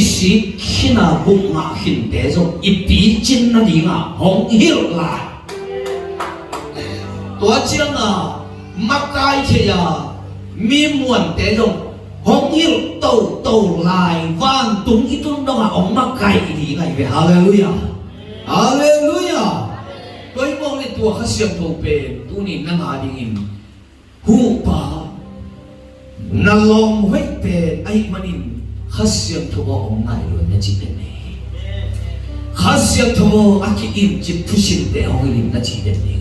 sĩ khi nào bụng ngã hình tế rồi ít bí chân nó đi ngã không hiểu lại tôi chẳng mắc cái thì mi muộn tế rồi không hiểu tàu lại vang tung ít tung đâu mà ông mắc cái gì ngày về hallelujah hallelujah tôi mong là tôi khá xem thầu bề tôi nhìn năng hà đi nhìn hú bà nà lòng huyết bề ai mà nhìn khá xem thầu ông ngài luôn là chỉ đến này khá xem thầu aki im chỉ thu xin để ông nhìn là chỉ đến này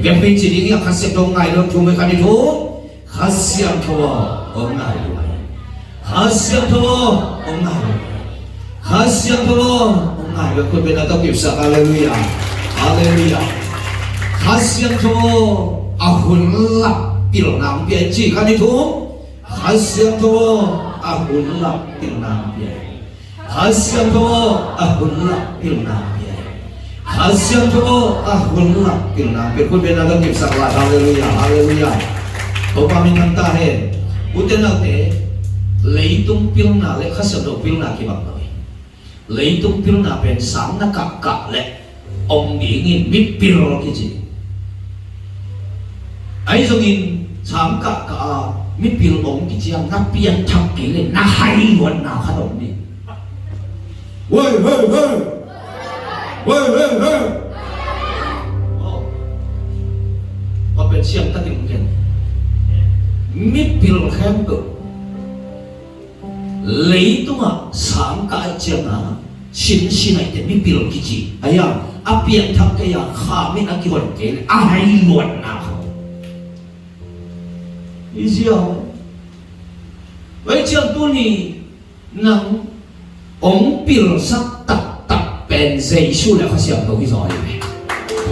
việc mình chỉ đi khá xem thầu ngài luôn chúng mình khá đi thấu khá xem thầu ông ngài luôn khá xem thầu ông ngài luôn khá xem thầu ông ngài luôn tôi bên đó kịp sa hallelujah hallelujah khá xem thầu ahun lap pil nam bia chỉ khá đi thấu khá xem thầu ahun lap pil nam bia khá xem thầu ahun lap pil nam bia khá xem thầu ahun lap pil nam bia tôi bên đó kịp sa hallelujah hallelujah tôi pa mình nganta hai uten nào thế lấy tung pil na lấy khá xem thầu pil na kí bằng nói lấy tung pil na bên sáng na cặp lệ ông nghĩ nghìn biết pil cái gì ấy rồi nghìn sáng cặp biết pil ông cái gì nó biến thằng cái này nó hay luôn nào khá đồng đi喂có bên xem ta tìm cái biết pil khem cực lấy tung sáng cái chuyện xin này thì biết pil cái gì ấy biến thằng cái khá mình cái hồn cái ai luôn nào ý gì vậy trường tu ni nang ông pil sắc tập bên dây su là phát hiện đâu cái rồi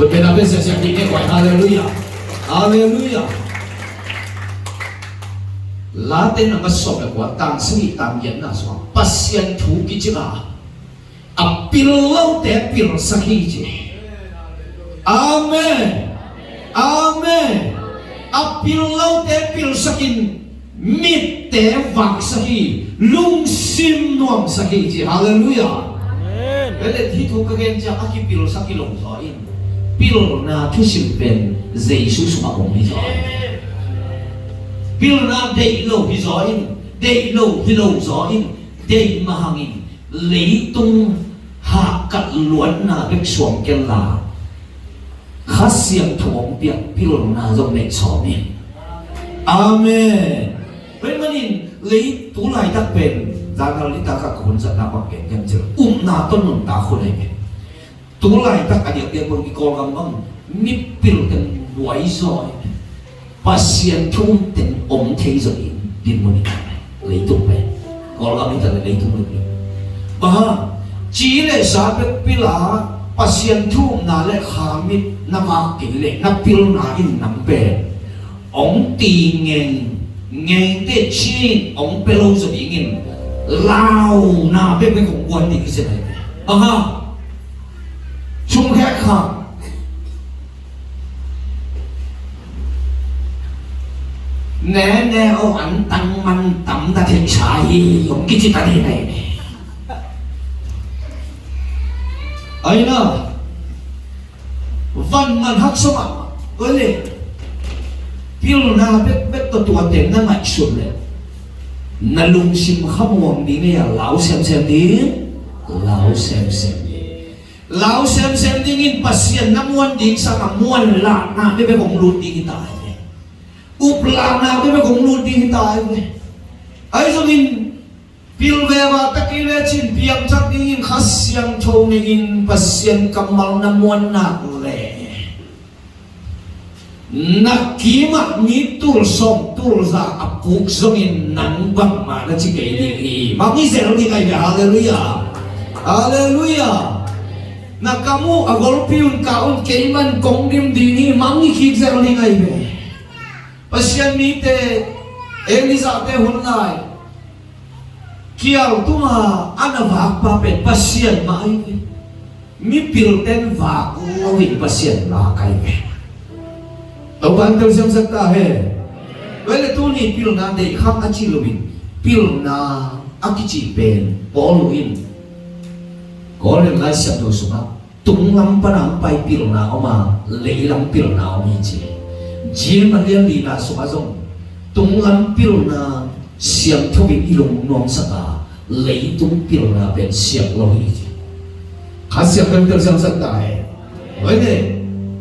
một bên là bên sẽ đi cái gọi hallelujah hallelujah lá tên là cái số là của tăng sĩ tăng nhân là số pasien thu cái gì à pil lâu để pil sắc cái gì amen amen pil lâu để pil sắc cái mít để vàng sắc cái lung sim nuông sắc cái gì hallelujah vậy là thi thu cái gen cha aki pil sắc cái lồng gió in pil na thu sim bên dây su su mà ông ấy gió pil na dây lâu hi gió in dây lâu gió in dây mà hàng in lấy tung hạ cắt luận na biết xuống cái là khá xiêm thuồng tiệc pil na giống nền sọ miền amen vậy mà nhìn lấy tú lại đặc biệt ra nào lấy ta các con dẫn na bằng cái nhân chữ na tôn nông ta khôn này tú lại tất cả điều kiện một cái con gầm ông nếp pil tên quái rồi pasien thun tên ông thấy rồi điên một cái lấy tung về con gầm này lấy tung được chỉ là sao biết pil pasien thun na lấy khamit na mặc cái lệ na pil na in nằm về ông tì nghe tết chi ông bê lâu rồi bị nghìn lao na bên bên cũng quan thì cái gì này chung khác hả nè ông anh tăng man tắm ta thiệt sai ông cái gì ta thế này ấy nữa văn man hắc sống à ơi lệ pil na bet tua tem na ngai sun le na lung sim khamong đi ne lao xem đi lao xem đi in pasien na muan ding sa na muan la na be kong lut ding ta up la na be kong lut ding ta ai zo in pil ve wa takile chin piam chak ding in khasyang thong in pasien kamal na muan na le nakimat ni tur som tur za apuk zongin nang bang ma na chi cái đi mà cái gì đi cái hallelujah hallelujah na kamu agolpiun kaun keiman kongdim dini mangi ki zero ni ngai be pasien ni te Elizabeth hunai kial tuma ana vak pa pe pasien mai mi pil ten vak lovin pasien la kai be ông bạn tôi xem sắc ta hè vậy là tôi nhìn pil na để khắp anh chị lovin pil na chỉ bên bỏ luyện có lên lại xem đồ suma tung lắm pa nam pai pil na mà lấy lắm pil na mi chỉ chỉ mà liên đi na suma zong tung lắm pil na xem theo bị ilung nong sa ka lấy tung pil na bên xem lôi khá xem bên pil xem sắc đại vậy này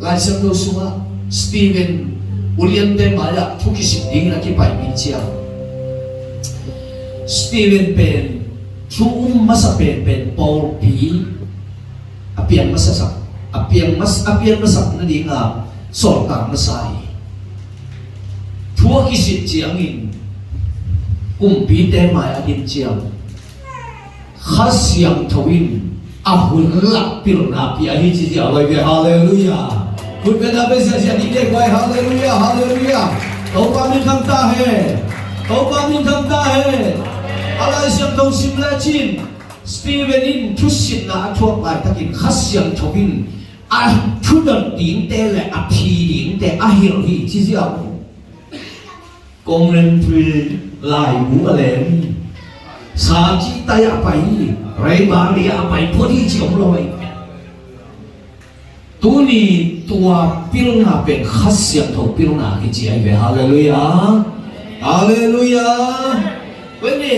lại xem đồ suma Stephen Uliente maya thuki sim ding na ki pai min chia Stephen pen thu masa pen Paul pi apian masa na ding a sol tang masai thua ki sit chiang in pi te maya din chiang khasiang thawin ahul lak pil na pi a hi chi hallelujahคุณเป็นอาเบสเซียนี่เด็กไว้ฮาเลลูยาฮาเลลูยาโตปามินทำตาเฮโตปามินทำตาเฮอะไรเสียงตรงสิมเลจินสตีเวนินทุสินนะทั่วไปตะกินขัดเสียงทวินอ่ะทุดันดิ้งเตะและอ่ะพีดิ้งเตะอ่ะฮิโรฮิที่เสียงกงเรนพรีลายบูอะไรนี่สาจิตายไปไรบาลีอะไปพอดีจิ๋มลอยตัวนี้ตัวพิลนาเป็นขัดเสียงของพิลนาที่จีไอเวฮาเลลูยาฮาเลลูยาวันนี้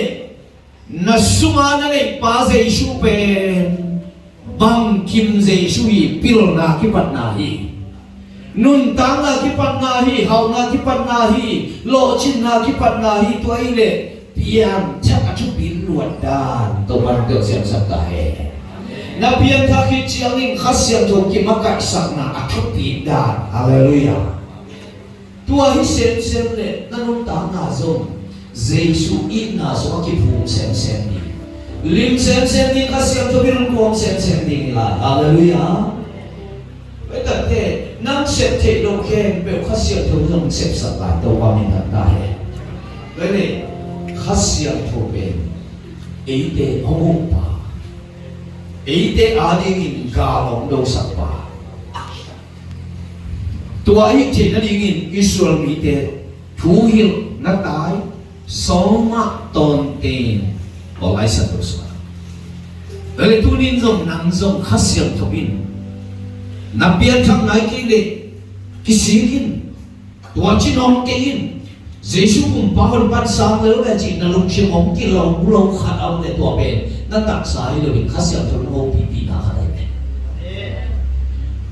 นัสสุมานั่นเองป้าเจชูเป็นบังคิมเจชูฮีพิลนาคิปันนาฮีนุนตังนาคิปันนาฮีเฮานาคิปันนาฮีโลจินนาคิปันนาฮีตัวไอเล่เพียงชักอชุบินลวดดานตัวมันเกิดเสียงสัตย์เฮNabiyan takit siyang khasyan to kimakaisak na atupidaan. Hallelujah. Tua hi sem le nanunta nga zong Jesu in na so akipung sem ni. Lim sem ni khasyan to birong kuwang sem ni nila. Hallelujah. Wetate nang sem te lo ken pero khasyan to zong sem sa tay to pamin tahe. Wele khasyan to ben eite hong pa. Ite adingin galong daw sa pa. Tuwahig na dingin Israel mite tuhil na tay soma tonten olay sa dosa. Dali tunin zong nang zong hasyang tobin. Nabiyan kang naikili kisigin tuwachin ong kein. Jesu kung bahol pansang lalo na jing nalungsi mong kilaw mulaw khataw na tuwapen na taksa ilawin kasi ang tulong pipi na karay.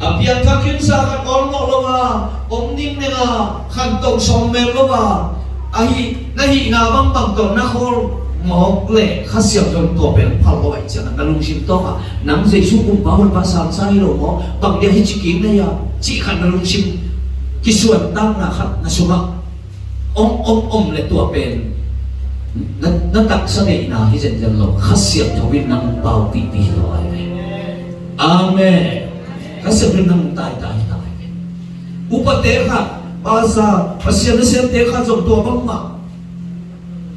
Apiang kakin sa kakolmo lo nga omning nga kantong sommer lo nga ahi nahi nabang bagto na kol mokle kasi ang tulong tuwapen palaway siya nalungsi to nga nang Jesu kung bahol pansang sa ilo mo pag niya hichikim na ya chikan nalungsi kisuan tang na kat na sumak le tua pen nó tặng sang ngày nào thì dần dần lộ khát xiết cho bên năng bao tì tì rồi amen khát xiết bên năng tai upate kha basa pasien na sem te kha jom tua bang ma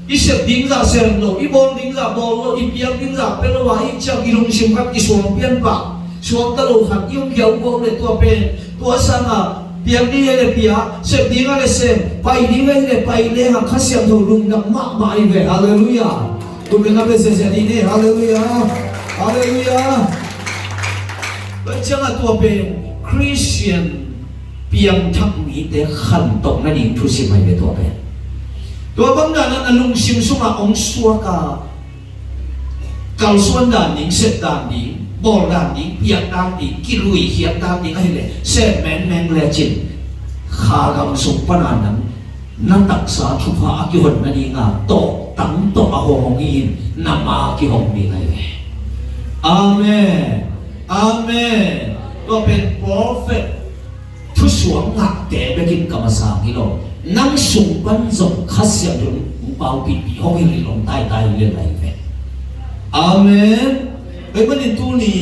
i set ding za sem no i bol ding za bol lo i piang ding za pe lo wa i chang i lung sim khat ki suang pian ba suang ta lo khat yong gyau ko le tua pen tua sang Piang dia le pia, sep dia le sem, pai dia le pai le hang khasiam tu lung nak mak mai ve, hallelujah. Tu benda beza jadi ni, hallelujah, hallelujah. Jangan tu apa Christian piang tak ni dia khantok nani tu si mai ve tu apa. Tu benda nak lung sim sunga ong suaka, kal suan dan ning set dan ning. Bol dan di, piak dan di, kilui hiat dan di, akhirnya set men lecin, khagam sumpanan, nantak sa chupa akihon nani nga to tang to ahongin nama akihong di akhirnya. Amen, amen. Lo pen prophet, tu suang ngak te begin kamasang ilo, nang sumpan zong khasya dun upau pipi hongin ilong tai le akhirnya. Amen. Bagaimana itu ni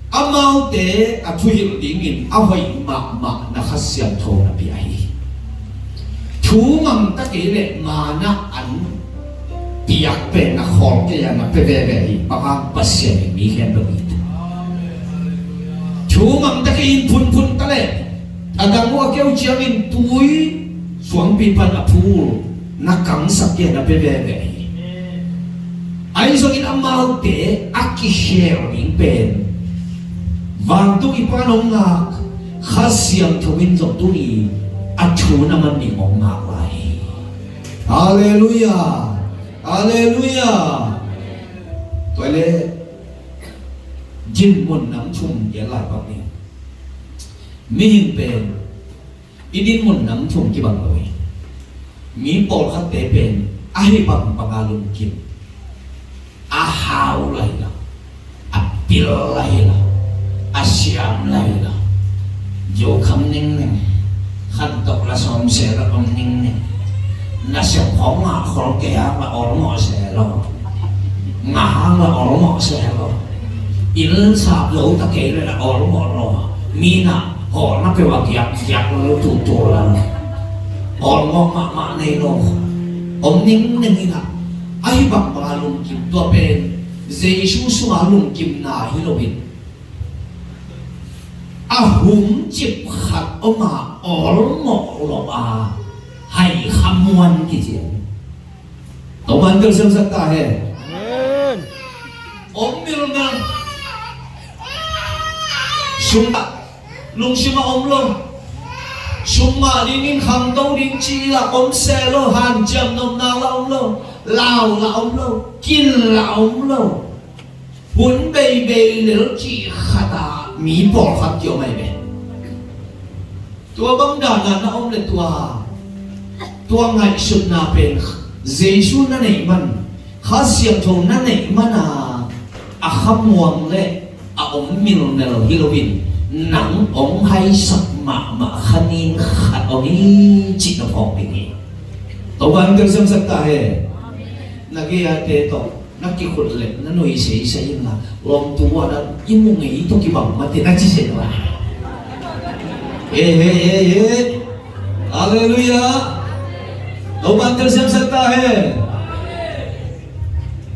amau te atuhil dingin awai mak na khasiam thau na biahi thu mang ta ke le mana an piak pe na khol ke ya na pe ve ve pa pasya mi hen do it thu mang ta ke pun ta le agang mo keu chiang in tui suang pi pan apu na kang sak ke na pe ve ve ai so in amal te aki share ning pen wang tu ipanong ngak khasiam thawin zong tu ni athu naman ni mong ngak lai. Hallelujah, hallelujah. Toile jin mun nam chung ye lai bang ni mi hin pen idin mun nam chung ki bang loi mi pol khat te pen ai bang pangalum kim a hau lai la a pil lai la a siam lai la jo kham ning ning khan tok la som se la om ning ning na se khong ma khol ke a ma or mo se lo ngã là ở mỏ xe rồi, in sạp lấu ta kể là ở mỏ rồi, mi nè họ nó kêu bằng giặc nó tụt là ở mỏ mạ này rồi, ông nín nín nè, ai bằng bà lùng kim tua bên, Giêsu xóa lùng kim nà hi lô bin, hùng chip khát ông mà ở mỏ rồi hay khăm muôn cái gì, tổng ban tiêu xem sắc ta hè. Om milna summa lung sima om lo summa dingin kham tâu ding chi là om xe lo han cham nom na la om lo lao là om lo kin là om lo hun bay bay lel chi khata mi bỏ khát kiểu mày bé tua băng đàn là om le tua ngày sum na pen Giêsu na nei man khá xiêm thùng na nei man à khăm muang le ông mil nel hilovin nắng ông hay sập mạ khanin khát ông đi chỉ nó phong bình tổ ban cái xem sắc ta hè na kia te to na kia khut le na noi sei sei là lom tua na im mong nghĩ to ki bằng mà te na chi sei là hallelujah tổ ban cái xem sắc ta hè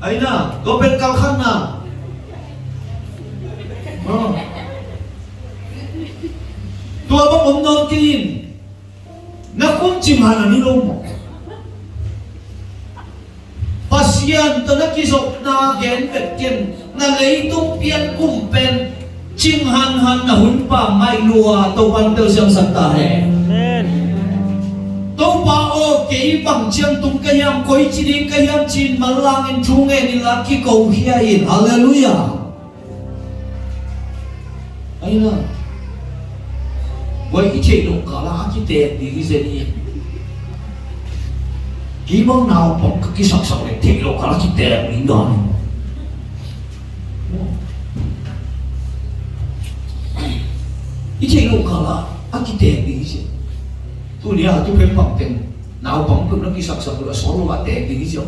ấy na có bên cao khăn na tua bang om non tin na kum chim hana ni lom pasian to na kisok na gen petken na lei tung pian kum pen chim han na hun pa mai lua to ban teu siam san ta he to pa o ke bang chiang tung ka yam koi chi ding ka yam chin malang in thung e ni la ki ko hia in hallelujah ấy là với cái chế độ cả lá cái tiền thì cái gì đi cái món nào bọc cái sọc sọc này chế độ cả lá cái tiền mình đó cái chế độ cả lá cái tiền thì cái gì tôi đi tôi phải bằng tiền nào bằng cái nó cái sọc sọc là số lo tiền thì cái gì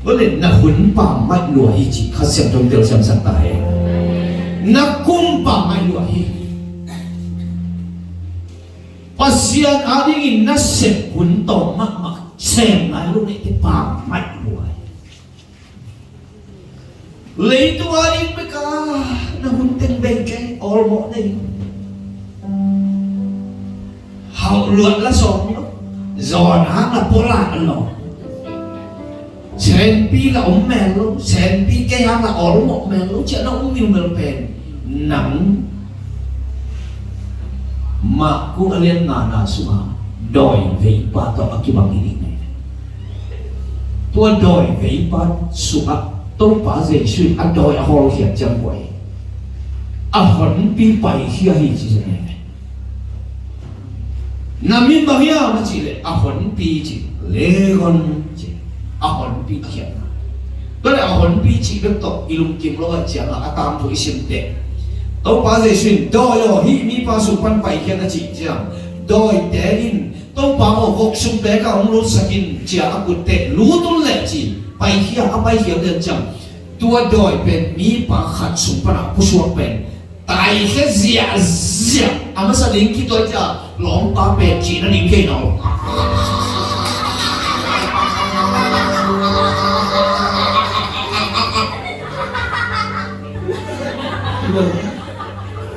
vấn đề là huấn bằng mai lúa hi chỉ khát xem trong tiêu xem sáng tài na cung bằng mai lúa hi pasian adi in na xem huấn tổ mắc xem lại lúc này cái bằng mai lúa lấy tu adi mới cả na huấn tên bên cái all mỏ đây hậu luận là sòng giòn hang là bố lạ nó sen pi là ống mèn luôn, sen pi cái hang là ổ một mèn luôn, chứ nó cũng nhiều mèn bền nắng mà cũng liên ngà xuống đòi về ba tao aki bằng ý định này, tôi đòi về ba xuống tôi把这水đòi好些将贵，很比白些一些呢，那明白呀？我记得很比起那个。ahon pi khian đó là ahon pi chỉ biết to ilum kim lo chang là atam thoi sim te to pa je shin do yo hi mi pa su pan pai khian na chi chang doi te in to pa mo vok sum te ka ong lu sakin chia akut te lu tul le chi pai khia a pai khia den chang tua doi pen mi pa khat sum pa pu suak pen tai khe zia zia ama sa ding ki to cha long pa pe chi na ding ke no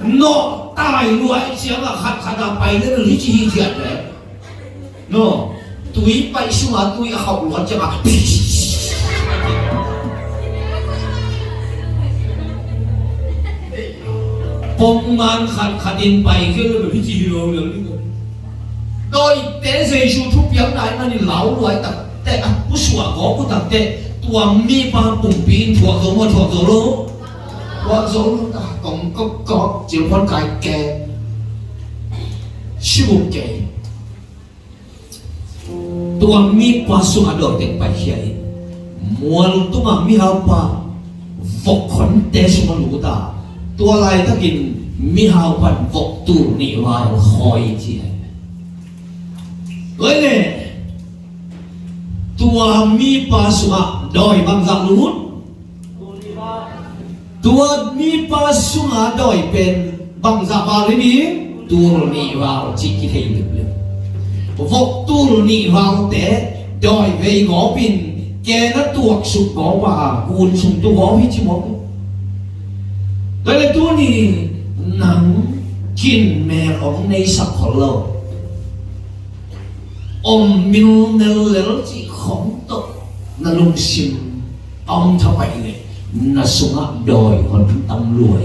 no ta lại loại chiếng là khát khát là bay lên lý trí thiệt đấy no túi bay xuống à túi học luật cho à bông man khát khát in bay cái là lý trí rồi đôi té dây su thúc giảng đại mà đi lão loại tập té à bút xóa có bút tập té tua mi ba bùng pin thuộc rồi lố thuộc rồi lố ta còn có chịu con cái kè siêu kè tua mi ba su hà đôi tiếng bài hiền muôn tua mà mi hao ba vọc khẩn té su mà lú ta tua lại ta kinh mi hao ban vọc tu nị vào hỏi chi vậy nè tua mi pa sunga doi bang zang lut tua mi pa sunga doi pen bang za ba le ni tur ni vào chi ki thei le vok tur ni vào te doi ve ngõ pin ke na tuak su ngõ ba kun sum tu ngõ hi chi mo vậy là tu ni nang kin me ong nei sak kholo ông mình nêu lên chỉ không tốt là lung sim ông thằng vậy này là sung áp đòi còn tâm lùi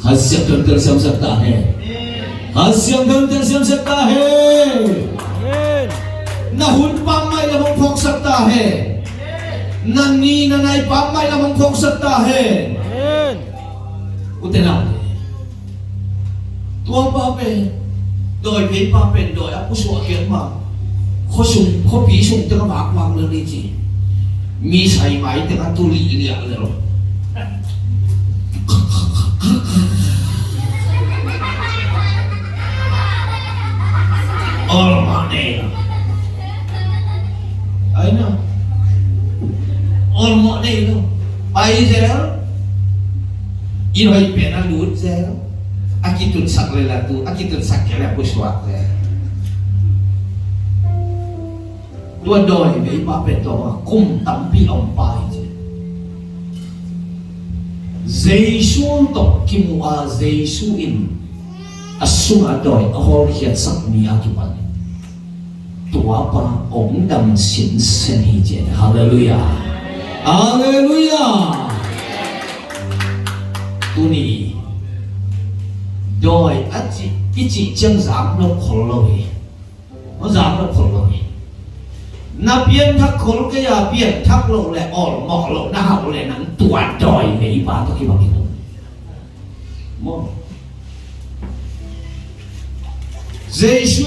hạt xem thân thân xem sắc ta hè hạt xem thân thân xem sắc ta hè na hun pam mai là mong phong sắc ta hè na ni na nai pam mai là mong phong sắc ta hè uten nào tua ba pe đôi mấy ba bên đôi áp số kiện mà khó sung khó bị sung tới các bạn vang lên đi gì mi sai máy tới các tu lì lìa rồi Olmane ấy nào Olmane đâu ai giờ in hơi biển ăn lúa giờ akitun sak lela tu akitun sak kela puswak le tua doi ve pa pe to kum tam pi om pai Giêsu to kim a Giêsu in asuma doi a hol hiat sak mi akipan tua pa ong dam sin sen hi je hallelujah hallelujah tu ni đôi ít chỉ chân giảm nó khổ lỗi nó giảm nó khổ lỗi na biến thắc khổ cái à biến thắc lộ lại ổn mỏ lộ na học lại nắng toàn đòi về ba tôi khi bằng cái đó Giêsu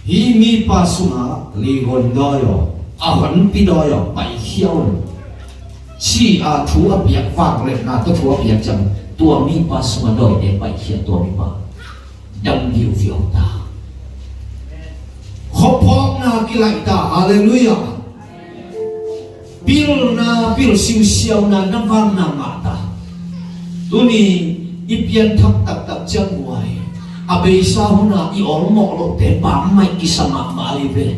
hi mi pa sunga li gon doyo a han pi doyo pai hiao chi a thu a biak vang le na to thu a biak chang tua mi pa sunga doi để bài hiện tua mi pa đâm nhiều việc ta khóc phong na cái lại ta hallelujah bil siêu siêu na năm vang na ngã ta tu ni ipian thắc tập tập chân ngoài à bây sao na i ổn mọ lộ để bám mai cái sao mà mai về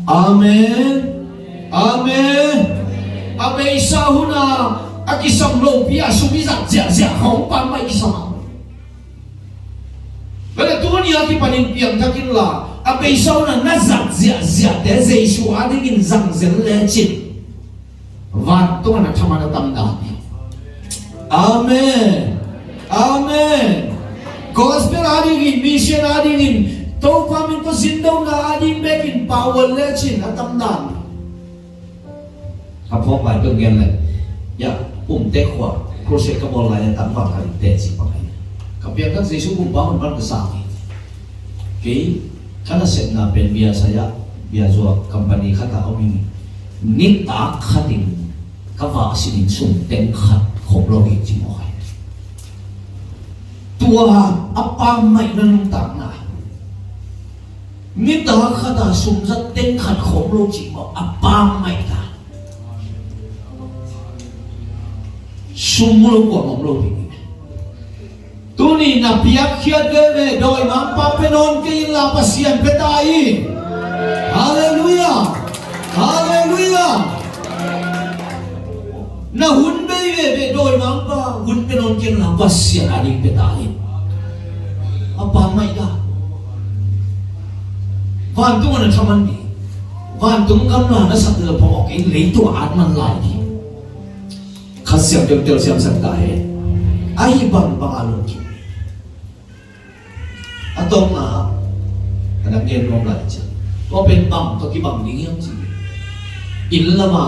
amen amen à bây sao na aki sam lo pia sumi zak zia không pam mai ki sama bela tu ni aki panin piang takin la a pe sau na zak zia te Giêsu a ding in zang zen le chin van to na thama na tam da amen amen gospel a ding in mission a ding in to pamin to sindong na a ding back in power le chin na tam da khắp phong bài tương gen này ya bùng té khỏa project các bộ lại tạm vào thành tệ gì bằng này các việc các Giêsu bùng báo mình bắt được sao cái khana set na pen bia saya bia zo company khata omin nít ta khatin ka va sin sum ten khat khop lo hi chi mo tua apa mai nan ta na nít ta khata sum za ten khat khop lo chi mo apa mai ta sumul ko mong lo tu ni na piak khiat ve doi mam pa penon ke la pasian petai hallelujah hallelujah na hun be về đôi mang ba hun pe non ken la pasien aling pe tahin apa mai da van tu na thaman ni van tum kam la na sak le pho ke le tu at man lai thi khasiam tel tel siam sak ta he ai bang bang alon ki atong na anak gen rom lai cha ko pen bang to ki bang ni yang chi in lama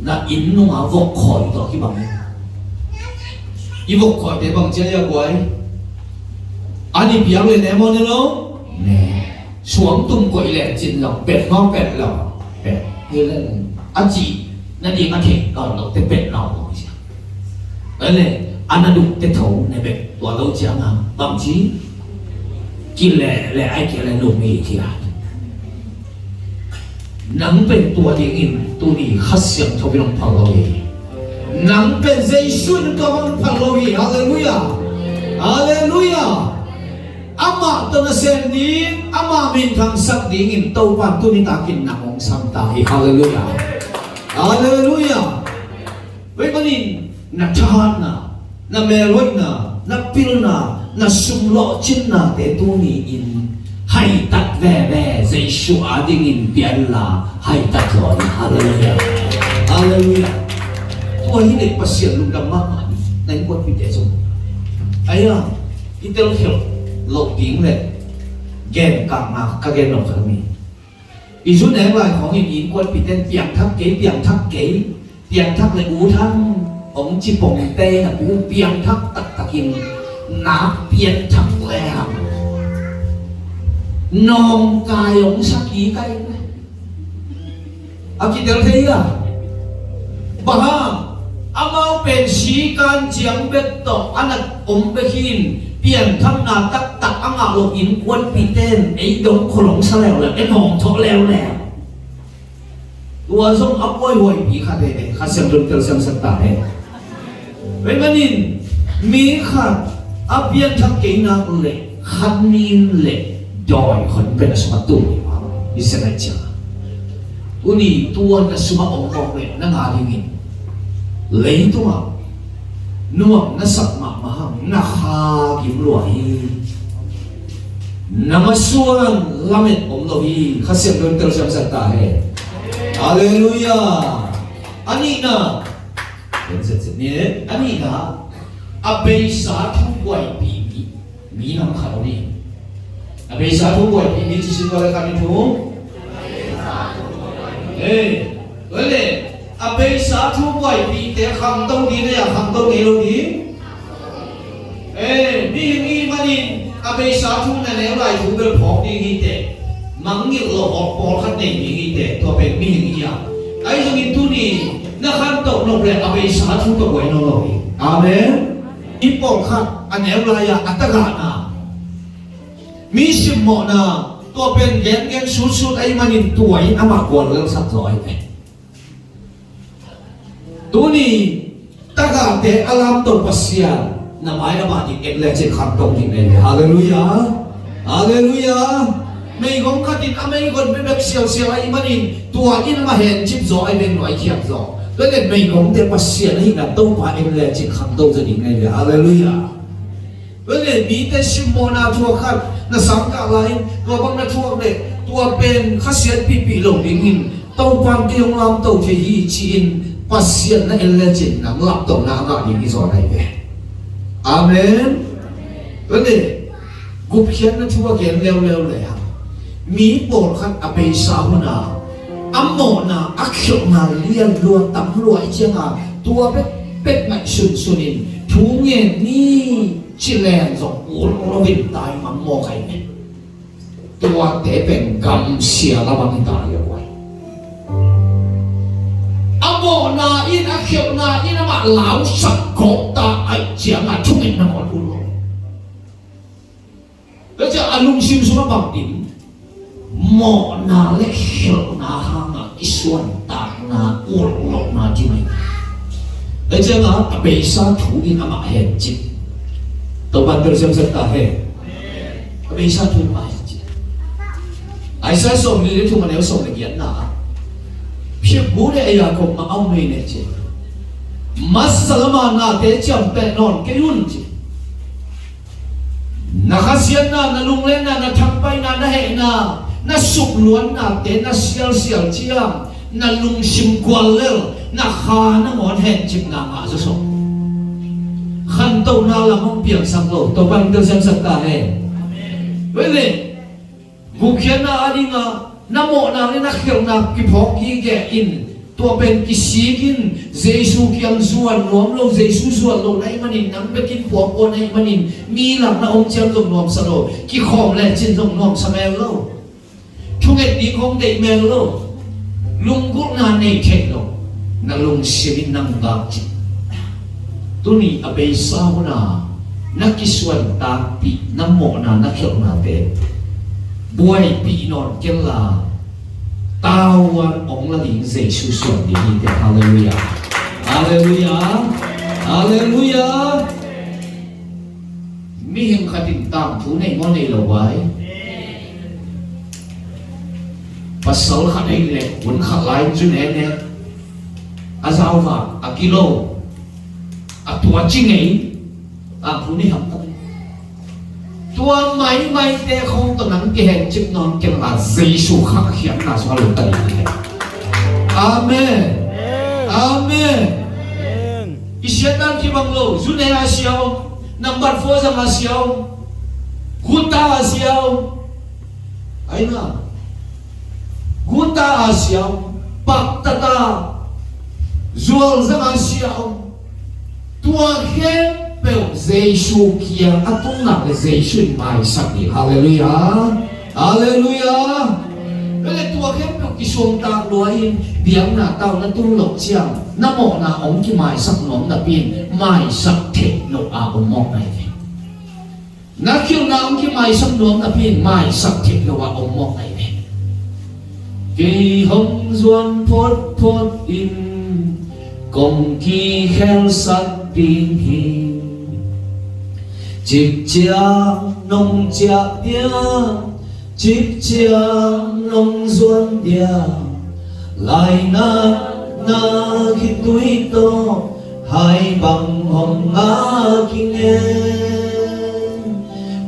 na in nu nga vok khoi to ki bang i vok khoi te bang che ya kwai ani biang le ne mo ne lo ne xuống tung quậy lẹ chín lòng bẹt ngon bẹt lòng bẹt như là anh chị nó đi ăn thịt còn nó tới bẹt lòng rồi chứ đấy là anh đã đụng tới thấu này bẹt tua lâu chẳng à thậm chí khi lẹ ai kia lại đụng mì thì à nắng bên tua thì in tu đi khát xiang cho bên ông phật lôi nắng bên dây xuân cho bên phật lôi hallelujah hallelujah ama to na sen ni ama min thang sak ding in to pan tu ni takin na ong sam ta hi hallelujah hallelujah we manin na chahan na meloi na pil na sum lo chin na te tu ni in hai tat ve zai shu ading in pian la hai tat lo hallelujah hallelujah tu hi le pasien lung dam ma nai ko pi te so aya itel khel lột tiếng lệ ghen càng mà các ghen nộp phải mình ý chút này làของอย่างนี้ควรปิดเต้นเปียงทักเก๋เปียงทักเก๋เปียงทักเลยอูทั้งองค์จีปงเต้นะอูเปียงทักตักตะกินน้ำเปียงทักแล้วนองกายองสักอีไกเลยอากิเดลเทียบ้าอามาเป็นสีการเจียงเบ็ดตอกอันนั้นองค์เบหินเปลี่ยนทำงานตักอ่างลงอินควนปีเต้นไอ้ดงขลงซะแล้วไอ้หนองทอแล้วตัวส่งอับไว้ไว้ปีขาดเลยขาดเสียงดนตรีเสียงสตาร์เป็นมันนินมีขาดอับเปลี่ยนทักเก่งนักเลยขันนินเลยดอยคนเป็นสมัติตัวอิสระจ้าตัวนี้ตัวนั้นสมัติองค์บอกเลยนั่งอะไรเงี้ยเลยตัวนัวนัสักมากมากนักหากิมลอยนักส่วนลำเอ็ดอมโลหีข้าเสียงดนตรีเสียงสัตตาเหฮาเลลูยาอันนี้นะเป็นเสร็จเนี่ยอันนี้นะอาเบสาทุกวัยปีมีน้ำขาวนี่อาเบสาทุกวัยปีมีที่สิ่งอะไรกันนี่ทุกเลยอาเบสาทุกวัยปีแต่คำต้องดีเนี่ยคำต้องดีรู้ดีนี่มันนี่อาเบสาทุกนั่นแล้วไรทุกเรื่องของดีฮิตเตมังงี้เราออกปอขัดเน่งดีฮิตเตตัวเป็นมีอย่างนี้ไอ้ตรงนี้ตัวนี้นักขันตกลงเลยอาเบสาทุกตัวไว้นรกอาเมนอีปอขัดอันแล้วไรอัตกานะมีสิมโมนะตัวเป็นแกนสุดไอ้มันนี่ตัวไอ้อามากวนเรื่องสักร้อยไปตัวนี้ตากาเตอารามตัวปัสยาน้ำไอ้น้ำมันอีกเล็กจะขัดตรงนี้เลยฮาเลลูยาฮาเลลูยาไม่กงขัดอินอเมริกันเป็นแบบเสียวไอ้มันนี่ตัวอินมาเห็นชิบจ่อไอ้เป็นหน่วยเขียบจ่อแล้วเนี่ยไม่กงเตปัสยานี่กับตัวปลาเอ็มเล็กจะขัดตรงจะยังไงเลยฮาเลลูยาแล้วเนี่ยมีแต่ชิมโมนาทัวขัดน่ะสังกัดอะไรตัวบางน่ะทัวเด็กตัวเป็นข้าเสียปีหลงดิ่งตัวปังเกี่ยงลำตัวเทียจีนปัสยานะเอลเลจินนังลับตรงนั้นก็ยังมีส่วนไหนเว้ยอาเมนแล้วเนี่ยกุบเขียนนั่นที่ว่าเขียนเร็วเลยฮะมีโปรดขันอเบสาหนาอัมโมนาอักษรนาเลียนรัวตั้มรัวไอเชียงาตัวเป็ดไม่สุนินทุงเงี้ยนี่ชิเลนส่งอุลโรวินตายมันโมไก่เนี่ยตัวเตเป็นกำเสียละมันตายเอาไว้อัมโมนาอินอักษรนาอินมาเหลาสักโกตาไอเชียงาทุกอินนอนอุลแล้วจะอารมณ์ซิมสุมาบังดินหมอนาเล็กเขียวนาหางอิสวนตากนาอุลลกนาที่ไหนแล้วจะงาอเบสาถูอินอามาเห็นจิตตัวบันเทิงเสียงสัตตาเฮอเบสาถูมาเห็นจิตไอ้สายส่งนี่ถูกมันแล้วส่งในเกียรตินาเพียบบูได้ไอ้ยาคงมาเอาไม่เนี่ยจิต masalama na te cham pe non ke yun chi na khasian na lunglen na thakpai na he na sup luan na te na sial chiam na lung sim kwal le na kha na ngon hen chim na ma so khan to na la mong piang sang lo to bang tel sang sak ka he wele mukhian na adinga na mo na le na khel na ki phok ki ge in tua pen kisikin Jesu kiang zuan nuam lo Jesu zuan lo nai manin nang bekin puak o nai manin mi lang na ong chiang zong nuam sa lo ki khom le chin zong nuam sa mel lo thunget di khom dei mel lo lung gu na nei thek lo na lung simin nang gak chi tuni abei sa na nakisuan ta pi na mo na nakhel na te buai pi non kel la tawan ong la ding Jesu suan di te hallelujah hallelujah hallelujah mi him khatin tam thu nei mo nei lo wai pasal khat ai le un khat lai chun ne azau va akilo atua chingei a thu nei ham ta tua mai te không tao nắng cái hàng chim non cái là Giêsu khắc hiển là sao được tay amen amen Israel khi bằng lô Jude Asiao number 4 sang Asiao Guta Asiao ai na Guta Asiao Paktata Zual sang Asiao tua khen Pero Giêsu kia atung na le Giêsu mai sak ni hallelujah hallelujah le tua khem pe ki som ta loin biang na tao na tung lok chiang na mo na ong ki mai sak nom na pin mai sak the no a ong mok nai ve na khiu na ong ki mai sak nom na pin mai sak the no a ong mok nai ve ki hong zuan phot in kong ki khen sak tin hi chiếc chiang nông chiạc đĩa chiếc chiang nông duôn đĩa lại na khi tuổi to hai bằng hồng ngã khi nghe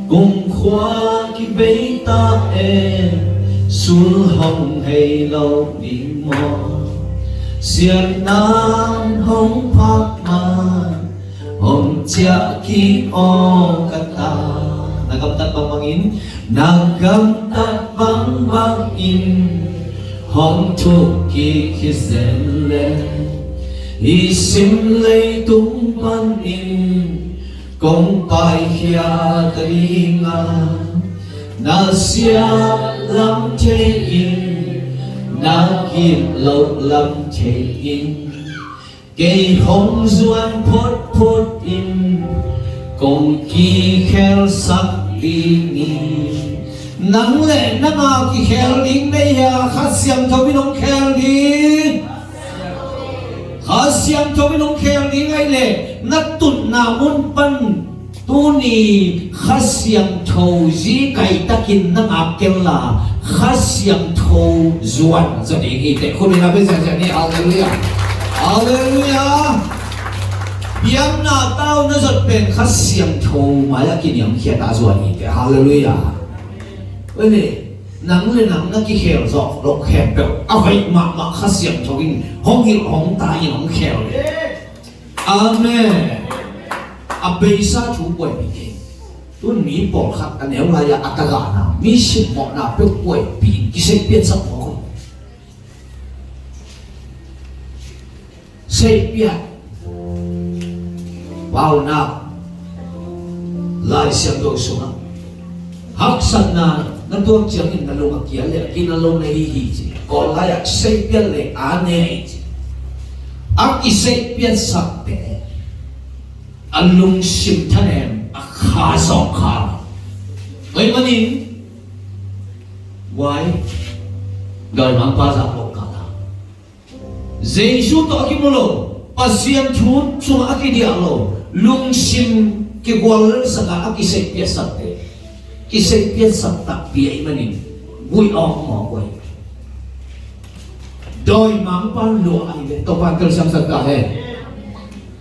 cùng khoa khi bấy ta em xuống hồng hay lâu đi mò xiên nam hồng phát mà Om tia ki o kata nagamtat bangin nagamtat bangin hom tu ki kizenle isim lei tung pan in kong pai hia taringa na sia lam che in na kim lo lam che in cây hồng duan phốt in cùng kỳ khéo sắc đi ni nắng lệ nắng ao kỳ khéo lính đây à khát xiêm thâu với nông khéo đi khát xiêm thâu với nông khéo lính ngay lệ nát tụt nào muốn pan tu ni khát xiêm thâu gì cái ta kinh nắng áp kêu là khát xiêm thâu duan giờ đi nghỉ để không đi làm bây giờ đi hallelujah hallelujah biang na tao na giật pen khát xiêm thâu mà là kinh nghiệm hiện đã rồi nhỉ hallelujah vậy nè nắng lên nắng nó cái khéo giọt lộc khéo bèo vậy mà khát xiêm thâu kinh hong hiểu hong ta hiểu hong khéo amen bây sa chú quậy bị tuân mỹ bỏ khát anh nếu là akaga nào mỹ xin bỏ nào bèo quậy bị cái xây biến sắc bỏ xây biến vào nào lại xem đồ xuống hắc sân na tuang chiang in nalong akia le kinalong na hihi còn lại xây biến le ane ak isay biến sắc pe alung sim thanem akha song kha vậy mà nín why đời mang pa ra bộ cả Giêsu to kim lo pasiam chun chung akidia lo lung sim ke gwal sa ka akisay biến sắc pe kisay biến sắc tak pi mà nín vui ong mo quay đời mang pa lo ai le to pa kel sam sa ka he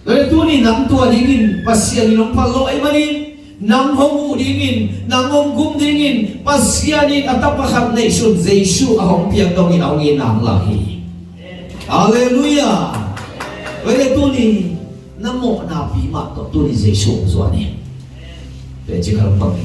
Rồi tu ni nang tua dingin pasian nong paloi manin nang hongu dingin nang hongkum dingin pasianin atapakhat nei sun Jesu ahong piang dong in aungin nang lahi. Hallelujah. Vậy tu ni namo na pi ma to tu ni Jesu zo ni. Để chỉ cần bằng